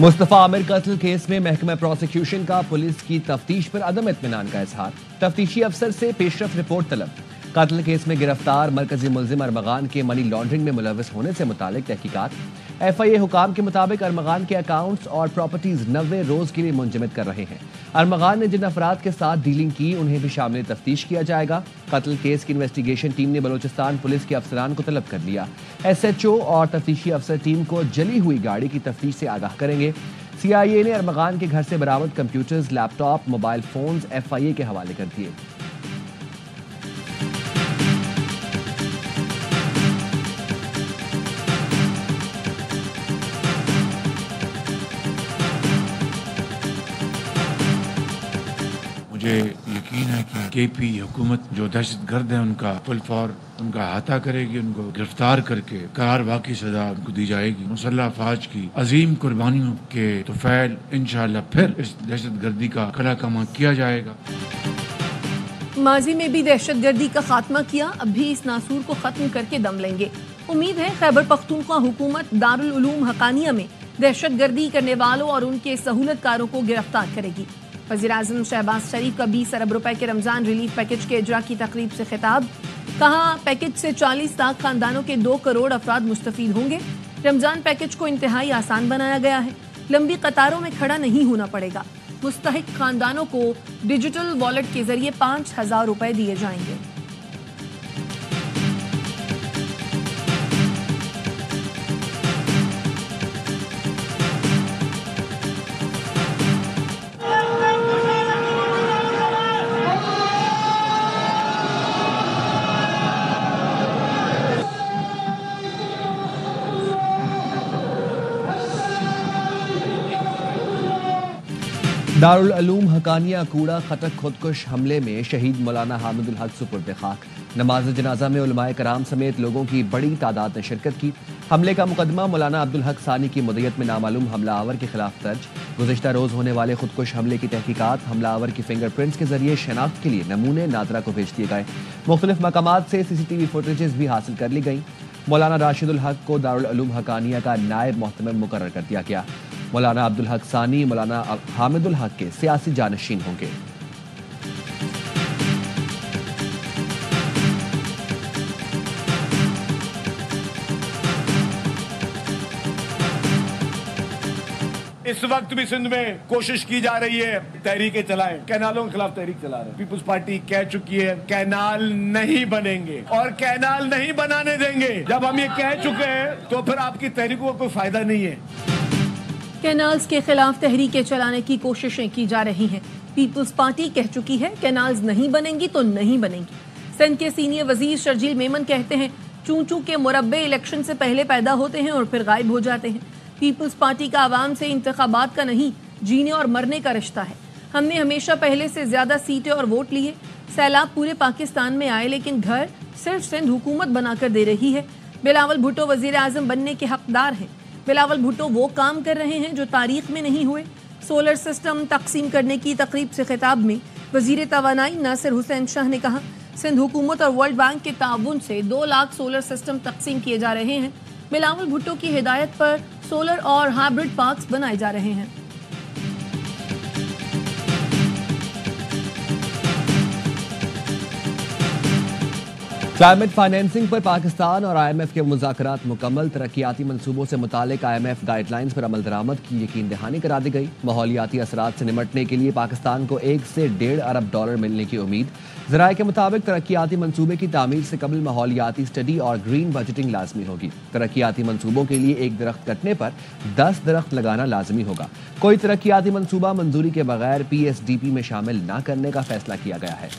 मुस्तफ़ा आमिर कत्ल केस में महकमा प्रोसिक्यूशन का पुलिस की तफ्तीश पर अदम इत्मीनान का इजहार। तफ्तीशी अफसर से पेशरफ रिपोर्ट तलब। कत्ल केस में गिरफ्तार मरकजी मुल्जिम अरमगान के मनी लॉन्ड्रिंग में मुलव्वस होने से मुतालिक तहकीकात। FIA हुकाम के मुताबिक अरमगान के अकाउंट्स और प्रॉपर्टीज 90 रोज के लिए मुंजमद कर रहे हैं। अरमगान ने जिन अफराद के साथ डीलिंग की उन्हें भी शामिल तफ्तीश किया जाएगा। कत्ल केस की इन्वेस्टिगेशन टीम ने बलोचिस्तान पुलिस के अफसरान को तलब कर लिया। SHO और तफ्तीशी अफसर टीम को जली हुई गाड़ी की तफ्तीश से आगाह करेंगे। CIA ने अरमगान के घर से बरामद computers, laptop, mobile phones FIA के हवाले कर दिए। मुझे यकीन है कि KP हुकूमत जो दहशतगर्द है उनका फुलफौर उनका अहाता करेगी, उनको गिरफ्तार करके करार वाकई सजा उनको दी जाएगी। मुसल्लह अफवाज की अजीम कुर्बानियों के तुफैल इंशाअल्लाह फिर इस दहशतगर्दी का कला कमा किया जाएगा। माजी में भी दहशतगर्दी का खात्मा किया, अब भी इस नासूर को खत्म करके दम लेंगे। उम्मीद है खैबर पख्तूनख्वा हुकूमत दारुल उलूम हकानिया में दहशतगर्दी करने वालों और उनके सहूलतकारों को गिरफ्तार करेगी। वज़ीर-ए-आज़म शहबाज शरीफ का 20 अरब रुपए के रमजान रिलीफ पैकेज के इजरा की तकरीब से खिताब। कहा पैकेज से 40 लाख खानदानों के 2 करोड़ अफराद मुस्तफीद होंगे। रमजान पैकेज को इंतहाई आसान बनाया गया है, लंबी कतारों में खड़ा नहीं होना पड़ेगा। मुस्तहिक खानदानों को डिजिटल वॉलेट के जरिए 5,000 रुपए दिए जाएंगे। दारुल उलूम हकानिया कूड़ा खटक खुदकुश हमले में शहीद मौलाना हामिदुल हक सुपुर्द खाक। नमाज जनाजा में उलमाए कराम समेत लोगों की बड़ी तादाद ने शिरकत की। हमले का मुकदमा मौलाना अब्दुल हक सानी की मुद्दत में नामालूम हमलावर के खिलाफ दर्ज। गुज़िश्ता रोज होने वाले खुदकुश हमले की तहकीकात, हमलावर की फिंगरप्रिंट्स के जरिए शनाख्त के लिए नमूने नादरा को भेज दिए गए। मुख्तलिफ मकामात से CCTV फुटेजेस भी हासिल कर ली गई। मौलाना राशिदुल हक को दारुल उलूम हकानिया का नायब मोहतमिम मुकर्रर कर दिया गया। मौलाना अब्दुल हक सानी मौलाना हामिदुल हक के सियासी जानशीन होंगे। इस वक्त भी सिंध में कोशिश की जा रही है तहरीकें चलाएं, कैनालों के खिलाफ तहरीक चला रहे हैं। पीपुल्स पार्टी कह चुकी है कैनाल नहीं बनेंगे और कैनाल नहीं बनाने देंगे। जब हम ये कह चुके हैं तो फिर आपकी तहरीकों का कोई फायदा नहीं है। कैनाल्स के खिलाफ तहरीकें चलाने की कोशिशें की जा रही हैं। पीपुल्स पार्टी कह चुकी है कैनाल्स नहीं बनेंगी तो नहीं बनेंगी। सिंध के सीनियर वजीर शर्जील मेमन कहते हैं चूं-चूं के मुरब्बे इलेक्शन से पहले पैदा होते हैं और फिर गायब हो जाते हैं। पीपुल्स पार्टी का आवाम से इंतखाबात का नहीं, जीने और मरने का रिश्ता है। हमने हमेशा पहले से ज्यादा सीटें और वोट लिए। सैलाब पूरे पाकिस्तान में आए लेकिन घर सिर्फ सिंध हुकूमत बनाकर दे रही है। बिलावल भुट्टो वजीर आजम बनने के हकदार हैं। बिलावल भुट्टो वो काम कर रहे हैं जो तारीख में नहीं हुए। सोलर सिस्टम तकसीम करने की तकरीब से खिताब में वजीर तवानाई नासिर हुसैन शाह ने कहा सिंध हुकूमत और वर्ल्ड बैंक के ताउन से 2 लाख सोलर सिस्टम तकसीम किए जा रहे हैं। बिलावल भुट्टो की हिदायत पर सोलर और हाइब्रिड पार्क्स बनाए जा रहे हैं। क्लाइमेट फाइनेंसिंग पर पाकिस्तान और IMF के मुज़ाकरात मुकम्मल। तरक्याती मंसूबों से मुतालिक IMF गाइडलाइंस पर अमल दरामद की यकीन दहानी करा दी गई। माहौलियाती असरात से निमटने के लिए पाकिस्तान को 1 से $1.5 अरब मिलने की उम्मीद। ज़राए के मुताबिक तरक्याती मंसूबे की तामीर से कबल माहौलियाती स्टडी और ग्रीन बजटिंग लाजमी होगी। तरक्याती मंसूबों के लिए 1 दरख्त कटने पर 10 दरख्त लगाना लाजमी होगा। कोई तरक्याती मंसूबा मंजूरी के बगैर PSDP में शामिल न करने का फैसला किया गया है।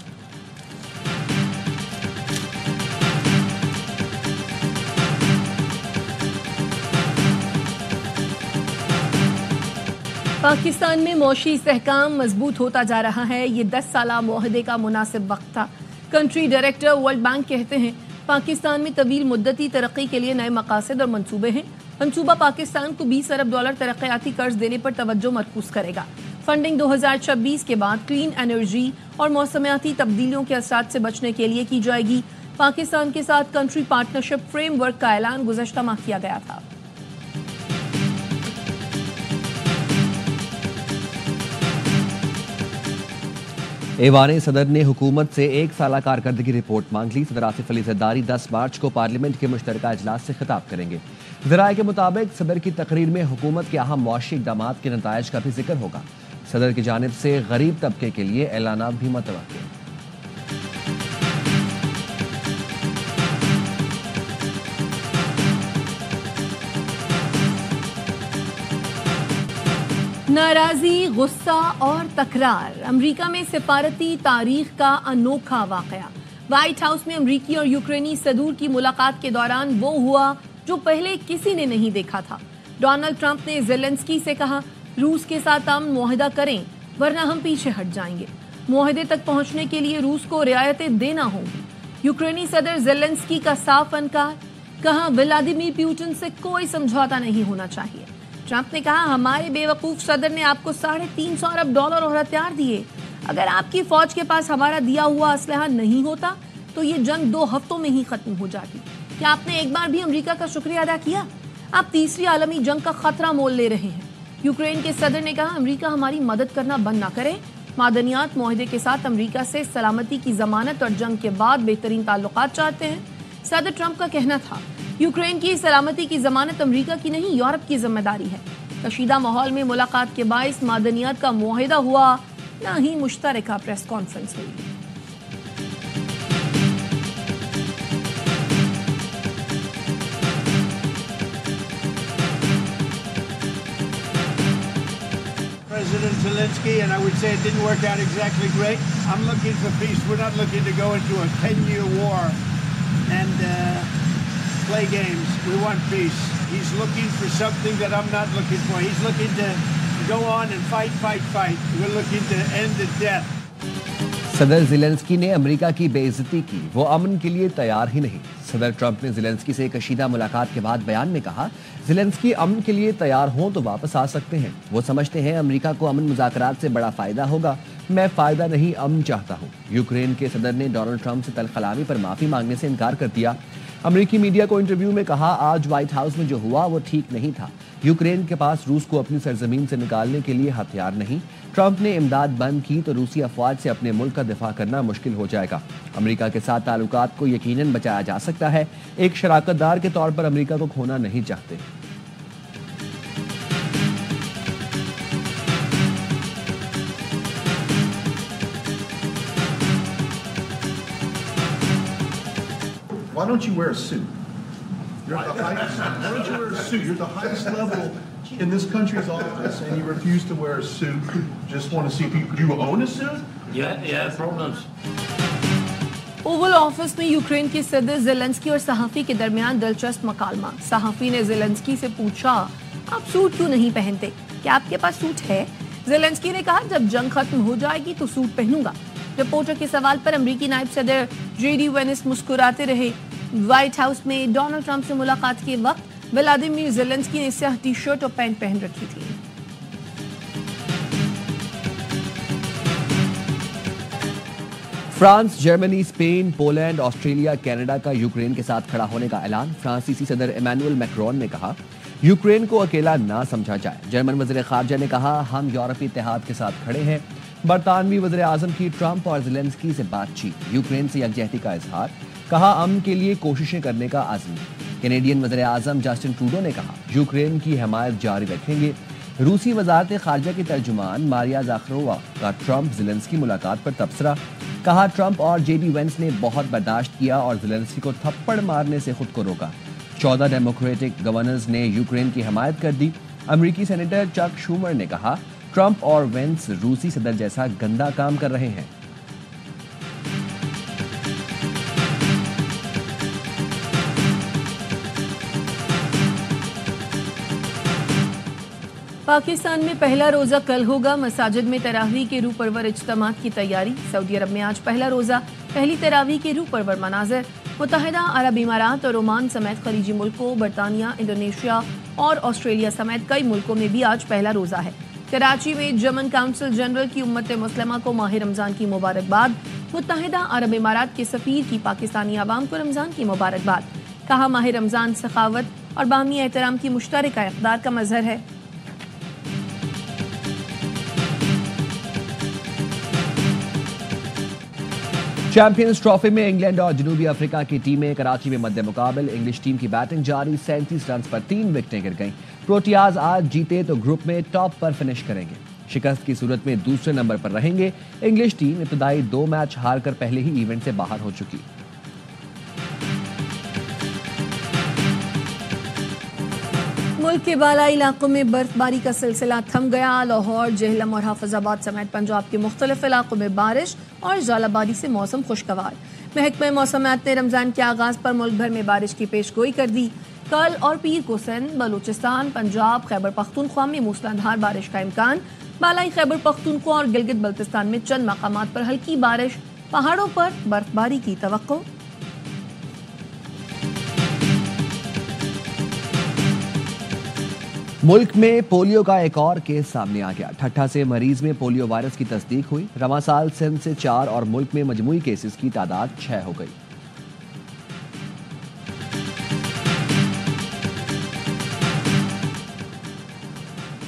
पाकिस्तान में मौशी इस्तेहकाम मजबूत होता जा रहा है। ये 10 साला मुआहदे का मुनासिब वक्त था। कंट्री डायरेक्टर वर्ल्ड बैंक कहते हैं पाकिस्तान में तवील मुद्दती तरक्की के लिए नए मकासद और मंसूबे हैं। मंसूबा पाकिस्तान को $20 अरब तरक्याती कर्ज देने पर तवज्जो मरकूज करेगा। फंडिंग 2026 के बाद क्लीन एनर्जी और मौसमियाती तब्दीलियों के असरात से बचने के लिए की जाएगी। पाकिस्तान के साथ कंट्री पार्टनरशिप फ्रेमवर्क का ऐलान गुज़श्ता माह किया गया था। ایوان صدر نے حکومت سے 1 سالہ کارکردگی رپورٹ مانگ لی۔ صدر آصف علی زرداری 10 مارچ کو پارلیمنٹ کے مشترکہ اجلاس سے خطاب کریں گے۔ ذرائع کے مطابق صدر کی تقریر میں حکومت کے اہم معاشی اقدامات کے نتائج کا بھی ذکر ہوگا۔ صدر کی جانب سے غریب طبقے کے لیے اعلانات بھی متوقع ہیں۔ ناراضی، غصہ اور تکرار، امریکہ میں سفارتی تاریخ کا انوکھا واقعہ۔ وائٹ ہاؤس میں امریکی اور یوکرینی صدور کی ملاقات کے دوران وہ ہوا جو پہلے کسی نے نہیں دیکھا تھا۔ ڈونلڈ ٹرمپ نے زیلنسکی سے کہا، روس کے ساتھ امن معاہدہ کریں ورنہ ہم پیچھے ہٹ جائیں گے۔ معاہدے تک پہنچنے کے لیے روس کو رعایتیں دینا ہوں گی۔ یوکرینی صدر زیلنسکی کا صاف انکار، کہا ولادیمیر پوٹن سے کوئی سمجھوتا نہیں ہونا چاہیے۔ ٹرمپ نے کہا، ہمارے بے وقوف صدر نے آپ کو $350 ارب اور ہتھیار دیے۔ اگر آپ کی فوج کے پاس ہمارا دیا ہوا اسلحہ نہیں ہوتا تو یہ جنگ 2 ہفتوں میں ہی ختم ہو جاتی۔ کیا آپ نے ایک بار بھی امریکہ کا شکریہ ادا کیا؟ آپ تیسری عالمی جنگ کا خطرہ مول لے رہے ہیں۔ یوکرین کے صدر نے کہا، امریکہ ہماری مدد کرنا بند نہ کرے۔ معدنیات معاہدے کے ساتھ امریکہ سے سلامتی کی ضمانت اور جنگ کے بعد بہترین تعلقات چاہتے ہیں۔ صدر ٹرمپ کا کہنا تھا، یوکرین کی سلامتی کی ضمانت امریکہ کی نہیں، یورپ کی ذمہ داری ہے۔ کشیدہ ماحول میں ملاقات کے باعث معدنیات کا معاہدہ ہوا، نہ ہی مشترکہ پریس کانفرنس ہوئی۔ President Zelensky, and I would say it didn't work out exactly great. I'm looking for peace. We're not looking to go into a 10-year war and play games. We want peace. He's looking for something that I'm not looking for. He's looking to go on and fight. We're looking to end the death. صدر Zelensky نے امریکہ کی بے عزتی کی، وہ امن کے لیے تیار ہی نہیں۔ صدر ٹرمپ نے زیلنسکی سے کشیدہ ملاقات کے بعد بیان میں کہا، زیلنسکی امن کے لیے تیار ہوں تو واپس آ سکتے ہیں۔ وہ سمجھتے ہیں امریکہ کو امن مذاکرات سے بڑا فائدہ ہوگا۔ میں فائدہ نہیں، امن چاہتا ہوں۔ یوکرین کے صدر نے ڈونلڈ ٹرمپ سے تلخ کلامی پر معافی مانگنے سے انکار کر دیا۔ امریکی میڈیا کو انٹرویو میں کہا، آج وائٹ ہاؤس میں جو ہوا وہ ٹھیک نہیں تھا۔ یوکرین کے پاس روس کو اپنی سرزمین سے نکالنے کے لیے ہتھیار نہیں۔ ٹرمپ نے امداد بند کی تو روسی افواج سے اپنے ملک کا دفاع کرنا مشکل ہو جائے گا۔ امریکہ کے ساتھ تعلقات کو یقیناً بچایا جا سکتا ہے۔ ایک شراکت دار کے طور پر امریکہ کو کھونا نہیں چاہتے۔ Why don't you wear a suit? You're at the highest. Why don't you wear a suit? You're at the highest level in this country's office, and you refuse to wear a suit. Just want to see people. Do you own a suit? Yeah, problems. Oval office میں Ukraine کے صدر Zelensky اور صحافی کے درمیان دلچسپ مکالمہ۔ صحافی نے زیلنسکی سے پوچھا، آپ سوٹ کیوں نہیں پہنتے؟ کیا آپ کے پاس سوٹ ہے؟ زیلنسکی نے کہا، جب جنگ ختم ہو جائے گی تو سوٹ پہنوں گا۔ رپورٹر کے سوال پر امریکی نائب صدر جے ڈی وینس مسکراتے رہے۔ وائٹ ہاؤس میں ڈونلڈ ٹرمپ سے ملاقات کے وقت ولادیمیر زیلنسکی نے سیاہ ٹی شرٹ اور پینٹ پہن رکھی تھی۔ France, Germany, Spain, Poland, Australia, Canada کا یوکرین کے ساتھ کھڑا ہونے کا اعلان۔ فرانسیسی صدر ایمانوئل میکرون نے کہا، یوکرین کو اکیلا نہ سمجھا جائے۔ جرمن وزیر خارجہ نے کہا، ہم یورپی اتحاد کے ساتھ کھڑے ہیں۔ برطانوی وزیر اعظم کی ٹرمپ اور زیلنسکی سے بات چیت، یوکرین سے یکجہتی کا اظہار، کہا امن کے لیے کوششیں کرنے کا عزم۔ کینیڈین وزیر اعظم جسٹن ٹروڈو نے کہا، یوکرین کی حمایت جاری رکھیں گے۔ روسی وزارت خارجہ کی ترجمان ماریا زاخرووا کا ٹرمپ زیلنسکی ملاقات پر تبصرہ، کہا ٹرمپ اور جے ڈی وینس نے بہت برداشت کیا اور زیلنسکی کو تھپڑ مارنے سے خود کو روکا۔ 14 ڈیموکریٹک گورنرز نے یوکرین کی حمایت کر دی۔ امریکی سینیٹر چک شومر نے کہا، ٹرمپ اور وینس روسی صدر جیسا گندا کام کر رہے ہیں۔ پاکستان میں پہلا روزہ کل ہوگا۔ مساجد میں تراویح کے روح پرور اجتماعات کی تیاری۔ سعودی عرب میں آج پہلا روزہ، پہلی تراویح کے روح پرور مناظر۔ متحدہ عرب امارات اور عمان سمیت خلیجی ملکوں، برطانیہ، انڈونیشیا اور آسٹریلیا سمیت کئی ملکوں میں بھی آج پہلا روزہ ہے۔ کراچی میں جرمن کونسل جنرل کی امت مسلمہ کو ماہ رمضان کی مبارکباد۔ متحدہ عرب امارات کے سفیر کی پاکستانی عوام کو رمضان کی مبارکباد۔ کہا، ماہ رمضان سخاوت اور باہمی احترام کی مشترکہ اقدار کا مظہر ہے۔ चैंपियंस ट्रॉफी में इंग्लैंड और जनूबी अफ्रीका की टीमें कराची में मध्य मुकाबल। इंग्लिश टीम की बैटिंग जारी, 37 रन पर 3 विकेटें गिर गईं। प्रोटियाज आज जीते तो ग्रुप में टॉप पर फिनिश करेंगे। शिकस्त की सूरत में दूसरे नंबर पर रहेंगे। इंग्लिश टीम इब्तदाई 2 मैच हारकर पहले ही इवेंट से बाहर हो चुकी। मुल्क के बालाई इलाकों में बर्फबारी का सिलसिला थम गया। लाहौर, जेहलम और हाफिजाबाद समेत पंजाब के मुख्तलिफ इलाकों में बारिश और जालाबारी से मौसम खुशगवार। महकमा मौसमियात ने रमजान के आगाज पर मुल्क भर में बारिश की पेशगोई कर दी। कल और पीर को सिंध, बलूचिस्तान, पंजाब, खैबर पख्तूनख्वा में मूसलाधार बारिश का इम्कान। बालाई खैबर पख्तूनख्वा और गिलगित बल्तिस्तान में चंद मकामात पर हल्की बारिश, पहाड़ों पर बर्फबारी की तवक्को। मुल्क में पोलियो का एक और केस सामने आ गया। ठट्ठा से मरीज में पोलियो वायरस की तस्दीक हुई। रवां साल सिंध से 4 और मुल्क में मजमूई केसेस की तादाद 6 हो गई।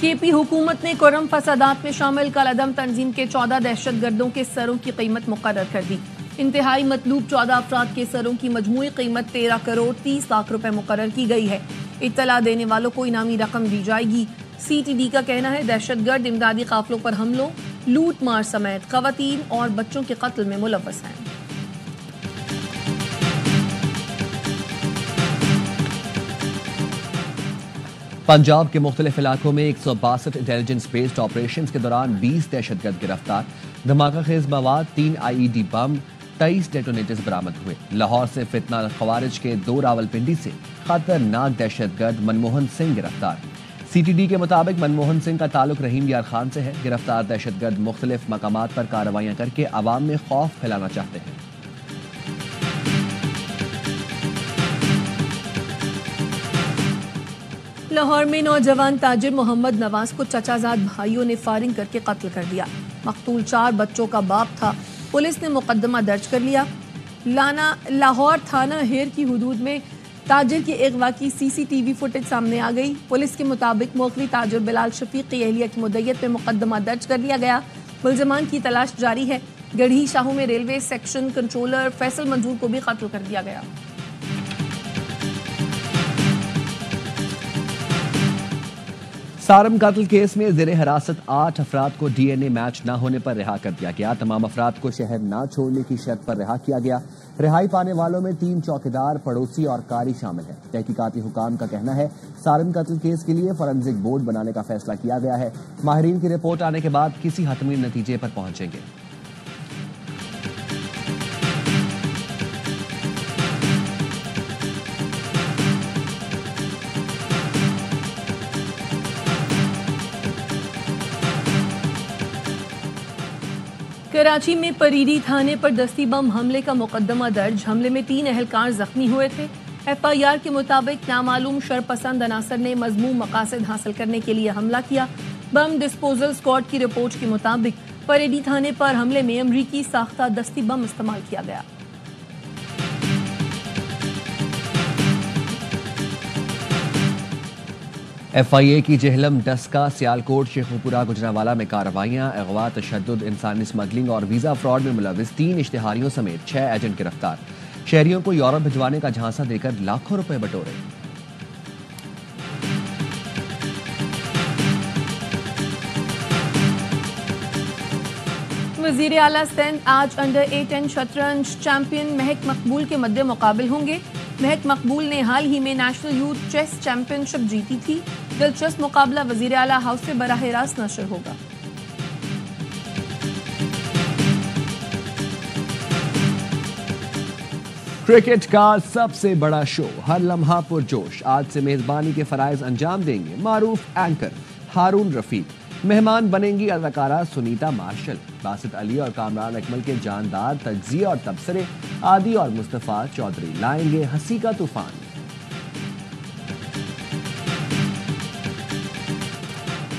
केपी हुकूमत ने कुरम फसादात में शामिल कलअदम तंजीम के 14 दहशतगर्दों के सरों की कीमत मुकर्रर कर दी। इंतहाई मतलूब 14 अफराद के सरों की मजमूई कीमत 13 करोड़ 30 लाख रुपए मुकर्रर की गई है। इत्तला देने वालों को इनामी रकम दी जाएगी। CTD का कहना है दहशतगर्द इमदादी काफिलों पर हमलों, लूट मार समेत खवातीन और बच्चों के कत्ल में मुलव्वस हैं। पंजाब के मुख्तलिफ इलाकों में 162 इंटेलिजेंस बेस्ड ऑपरेशन के दौरान 20 दहशतगर्द गिरफ्तार। धमाका खेज मवाद, 3 IED बम, 23 डेटोनेटर्स बरामद हुए। लाहौर से फितना खवारिज के 2 रावलपिंडी से खतरनाक दहशतगर्द मनमोहन सिंह गिरफ्तार। CTD के मुताबिक मनमोहन सिंह का ताल्लुक रहीम यार खान से है। गिरफ्तार दहशतगर्द मुख्तलिफ मकामात पर कार्रवाइयां करके अवाम में खौफ फैलाना चाहते हैं। लाहौर में नौजवान ताजिर मोहम्मद नवाज को चचाजाद भाइयों ने फायरिंग करके कत्ल कर दिया। मकतूल 4 बच्चों का बाप था। पुलिस ने मुकदमा दर्ज कर लिया। लाहौर थाना हेर की हुदूद में ताजिर की अगवा की CCTV फुटेज सामने आ गई। पुलिस के मुताबिक मोकली ताजिर बिलाल शफीक की अहलिया की मुद्दत में मुकदमा दर्ज कर लिया गया। मुलजमान की तलाश जारी है। गढ़ी शाहू में रेलवे सेक्शन कंट्रोलर फैसल मंजूर को भी कत्ल कर दिया गया। सारम कत्ल केस में ज़ेरे हिरासत 8 अफराद को DNA मैच न होने पर रिहा कर दिया गया। तमाम अफराद को शहर न छोड़ने की शर्त पर रिहा किया गया। रिहाई पाने वालों में 3 चौकीदार, पड़ोसी और कारी शामिल हैं। तहकीकाती हुकाम का कहना है सारम कत्ल केस के लिए फॉरेंसिक बोर्ड बनाने का फैसला किया गया है। माहिरीन की रिपोर्ट आने के बाद किसी हतमी नतीजे पर पहुंचेंगे। कराची में परीरी थाने पर दस्ती बम हमले का मुकदमा दर्ज। हमले में 3 अहलकार जख्मी हुए थे। FIR के मुताबिक नामालूम शरपसंद अनासर ने मजमूम मकासद हासिल करने के लिए हमला किया। बम डिस्पोजल स्क्वाड की रिपोर्ट के मुताबिक परेडी थाने पर हमले में अमरीकी साख्ता दस्ती बम इस्तेमाल किया गया। FIA की जेहलम, डस्का, सियालकोट, शेखुपुरा, गुजरांवाला में कार्रवाइयां। अगवा, तशद्दुद, इंसानी स्मगलिंग और वीजा फ्रॉड में मुलविस 3 इश्तिहारियों समेत 6 एजेंट गिरफ्तार। शहरियों को यूरोप भिजवाने का झांसा देकर लाखों रुपए बटोरे। वजीर आला सिंध आज अंडर 18 शतरंज चैंपियन महक मकबूल के मद्दे मुकाबिल होंगे। महक मकबूल ने हाल ही में नेशनल यूथ चेस चैंपियनशिप जीती थी। दिलचस्प मुकाबला वजीर आला हाउस से बराह रास्त नशर होगा। क्रिकेट का सबसे बड़ा शो हर लम्हा पुरजोश आज से मेजबानी के फराइज अंजाम देंगे मारूफ एंकर हारून रफीक। मेहमान बनेंगी अदाकारा सुनीता मार्शल। बासित अली और कामरान अकमल के जानदार तज्जिए और तबसरे आदि और मुस्तफा चौधरी लाएंगे हंसी का तूफान।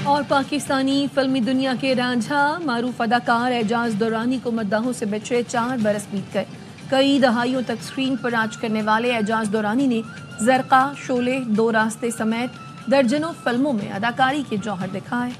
और पाकिस्तानी फिल्मी दुनिया के रांझा मारूफ अदाकार एजाज दुरानी को मद्दाहों से बिछड़े 4 बरस बीत गए। कई दहाइयों तक स्क्रीन पर राज करने वाले एजाज दुरानी ने जरका, शोले, 2 रास्ते समेत दर्जनों फिल्मों में अदाकारी के जौहर दिखाए।